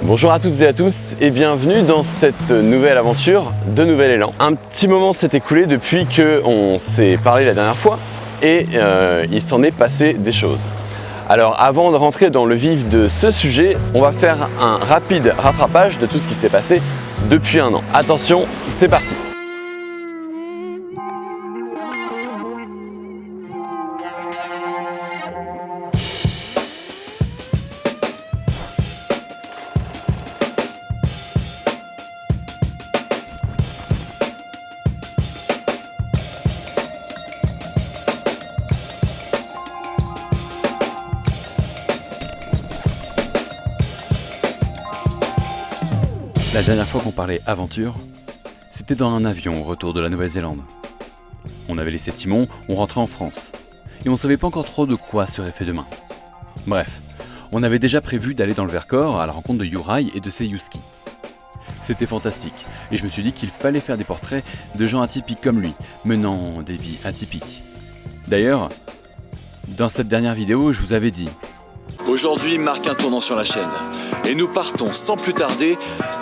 Bonjour à toutes et à tous et bienvenue dans cette nouvelle aventure de Nouvel Élan. Un petit moment s'est écoulé depuis qu'on s'est parlé la dernière fois et il s'en est passé des choses. Alors avant de rentrer dans le vif de ce sujet, on va faire un rapide rattrapage de tout ce qui s'est passé depuis un an. Attention, c'est parti! La dernière fois qu'on parlait aventure, c'était dans un avion au retour de la Nouvelle-Zélande. On avait laissé Timon, on rentrait en France, et on savait pas encore trop de quoi serait fait demain. Bref, on avait déjà prévu d'aller dans le Vercors à la rencontre de Juraj et de Sejuski. C'était fantastique, et je me suis dit qu'il fallait faire des portraits de gens atypiques comme lui, menant des vies atypiques. D'ailleurs, dans cette dernière vidéo, je vous avais dit: aujourd'hui marque un tournant sur la chaîne, et nous partons sans plus tarder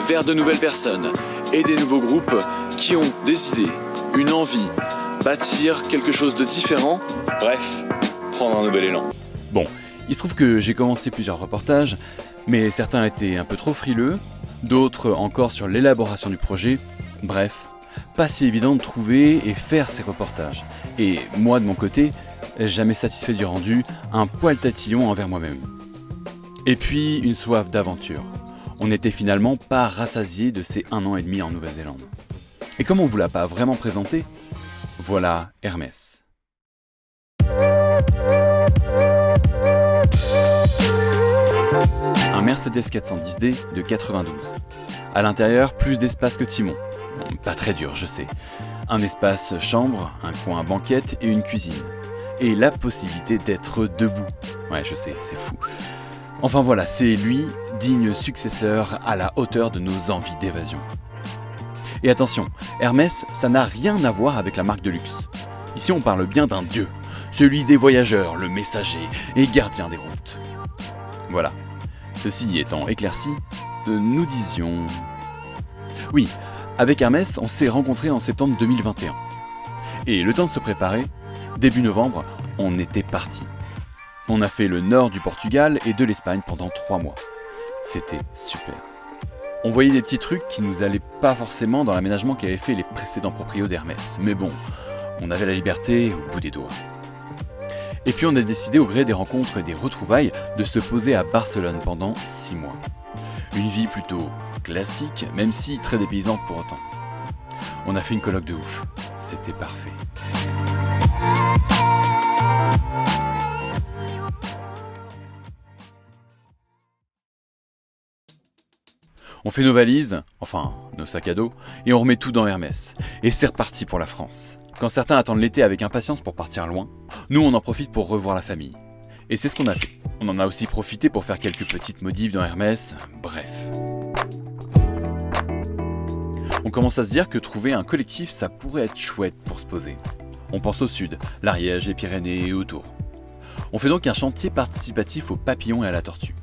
vers de nouvelles personnes et des nouveaux groupes qui ont des idées, une envie, bâtir quelque chose de différent, bref, prendre un nouvel élan. Bon, il se trouve que j'ai commencé plusieurs reportages, mais certains étaient un peu trop frileux, d'autres encore sur l'élaboration du projet, bref, pas si évident de trouver et faire ces reportages. Et moi de mon côté, jamais satisfait du rendu, un poil tatillon envers moi-même. Et puis une soif d'aventure. On n'était finalement pas rassasié de ces 1 an et demi en Nouvelle-Zélande. Et comme on ne vous l'a pas vraiment présenté, voilà Hermès. Un Mercedes 410D de 92. À l'intérieur, plus d'espace que Timon. Bon, pas très dur, je sais. Un espace chambre, un coin banquette et une cuisine. Et la possibilité d'être debout. Ouais, je sais, c'est fou. Enfin voilà, c'est lui, digne successeur à la hauteur de nos envies d'évasion. Et attention, Hermès, ça n'a rien à voir avec la marque de luxe. Ici on parle bien d'un dieu, celui des voyageurs, le messager et gardien des routes. Voilà, ceci étant éclairci, nous disions... Oui, avec Hermès, on s'est rencontrés en septembre 2021. Et le temps de se préparer, début novembre, on était parti. On a fait le nord du Portugal et de l'Espagne pendant 3 mois. C'était super. On voyait des petits trucs qui nous allaient pas forcément dans l'aménagement qu'avaient fait les précédents proprios d'Hermès. Mais bon, on avait la liberté au bout des doigts. Et puis on a décidé au gré des rencontres et des retrouvailles de se poser à Barcelone pendant 6 mois. Une vie plutôt classique, même si très dépaysante pour autant. On a fait une colloque de ouf. C'était parfait. On fait nos valises, enfin nos sacs à dos, et on remet tout dans Hermès. Et c'est reparti pour la France. Quand certains attendent l'été avec impatience pour partir loin, nous on en profite pour revoir la famille. Et c'est ce qu'on a fait. On en a aussi profité pour faire quelques petites modifs dans Hermès, bref. On commence à se dire que trouver un collectif ça pourrait être chouette pour se poser. On pense au sud, l'Ariège, les Pyrénées et autour. On fait donc un chantier participatif aux papillons et à la tortue.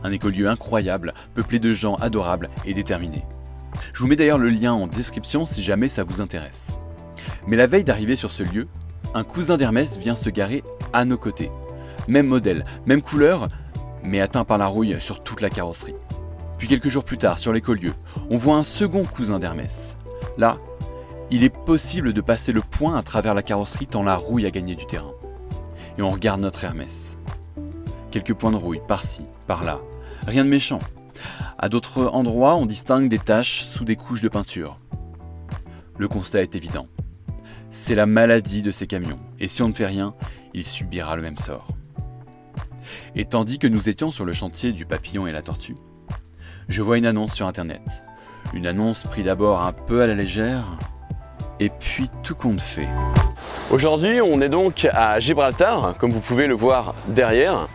Un écolieu incroyable, peuplé de gens adorables et déterminés. Je vous mets d'ailleurs le lien en description si jamais ça vous intéresse. Mais la veille d'arriver sur ce lieu, un cousin d'Hermès vient se garer à nos côtés. Même modèle, même couleur, mais atteint par la rouille sur toute la carrosserie. Puis quelques jours plus tard, sur l'écolieu, on voit un second cousin d'Hermès. Là, il est possible de passer le poing à travers la carrosserie tant la rouille a gagné du terrain. Et on regarde notre Hermès. Quelques points de rouille par-ci, par-là. Rien de méchant. À d'autres endroits, on distingue des taches sous des couches de peinture. Le constat est évident. C'est la maladie de ces camions. Et si on ne fait rien, il subira le même sort. Et tandis que nous étions sur le chantier du papillon et la tortue, je vois une annonce sur internet. Une annonce prise d'abord un peu à la légère, et puis tout compte fait. Aujourd'hui, on est donc à Gibraltar, comme vous pouvez le voir derrière.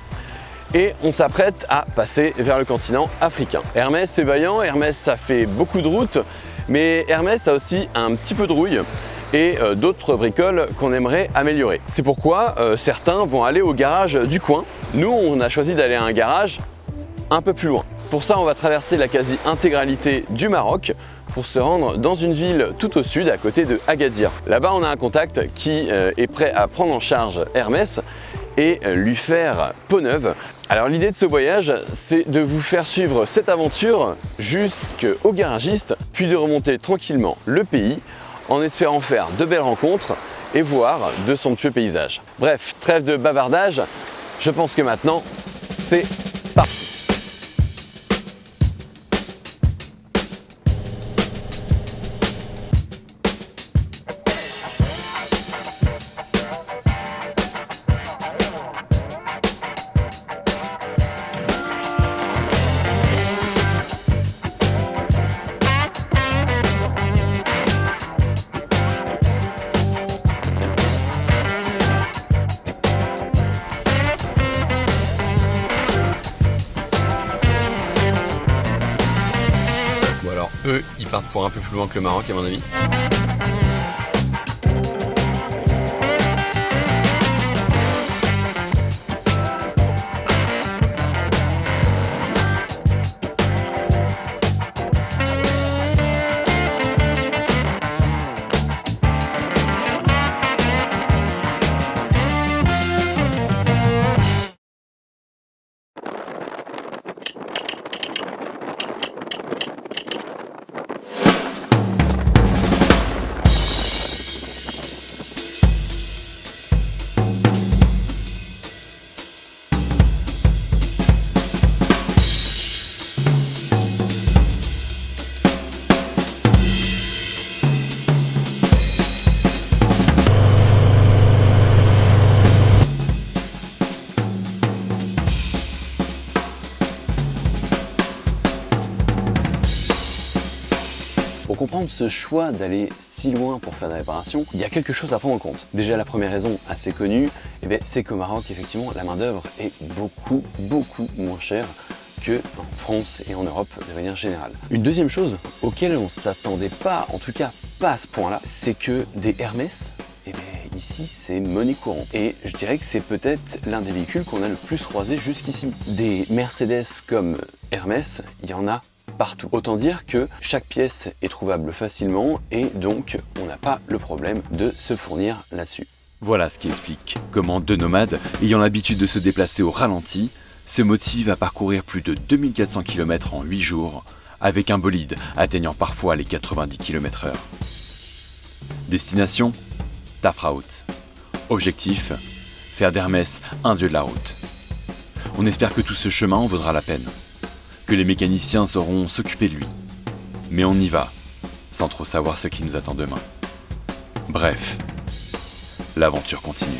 Et on s'apprête à passer vers le continent africain. Hermès est vaillant, Hermès ça fait beaucoup de routes, mais Hermès a aussi un petit peu de rouille et d'autres bricoles qu'on aimerait améliorer. C'est pourquoi certains vont aller au garage du coin. Nous, on a choisi d'aller à un garage un peu plus loin. Pour ça, on va traverser la quasi-intégralité du Maroc pour se rendre dans une ville tout au sud, à côté de Agadir. Là-bas, on a un contact qui est prêt à prendre en charge Hermès et lui faire peau neuve. Alors l'idée de ce voyage, c'est de vous faire suivre cette aventure jusqu'au garagiste, puis de remonter tranquillement le pays en espérant faire de belles rencontres et voir de somptueux paysages. Bref, trêve de bavardage, je pense que maintenant, c'est parti. Eux, ils partent pour un peu plus loin que le Maroc à mon avis. Pour comprendre ce choix d'aller si loin pour faire des réparations, il y a quelque chose à prendre en compte. Déjà, la première raison assez connue, c'est qu'au Maroc, effectivement, la main-d'œuvre est beaucoup moins chère qu'en France et en Europe de manière générale. Une deuxième chose auquel on ne s'attendait pas, en tout cas pas à ce point-là, c'est que des Hermès, ici c'est monnaie courante. Et je dirais que c'est peut-être l'un des véhicules qu'on a le plus croisé jusqu'ici. Des Mercedes comme Hermès, il y en a partout. Autant dire que chaque pièce est trouvable facilement et donc on n'a pas le problème de se fournir là-dessus. Voilà ce qui explique comment deux nomades, ayant l'habitude de se déplacer au ralenti, se motivent à parcourir plus de 2400 km en 8 jours, avec un bolide atteignant parfois les 90 km/h. Destination, Tafraout. Objectif, faire d'Hermès un dieu de la route. On espère que tout ce chemin en vaudra la peine, que les mécaniciens sauront s'occuper de lui. Mais on y va, sans trop savoir ce qui nous attend demain. Bref, l'aventure continue.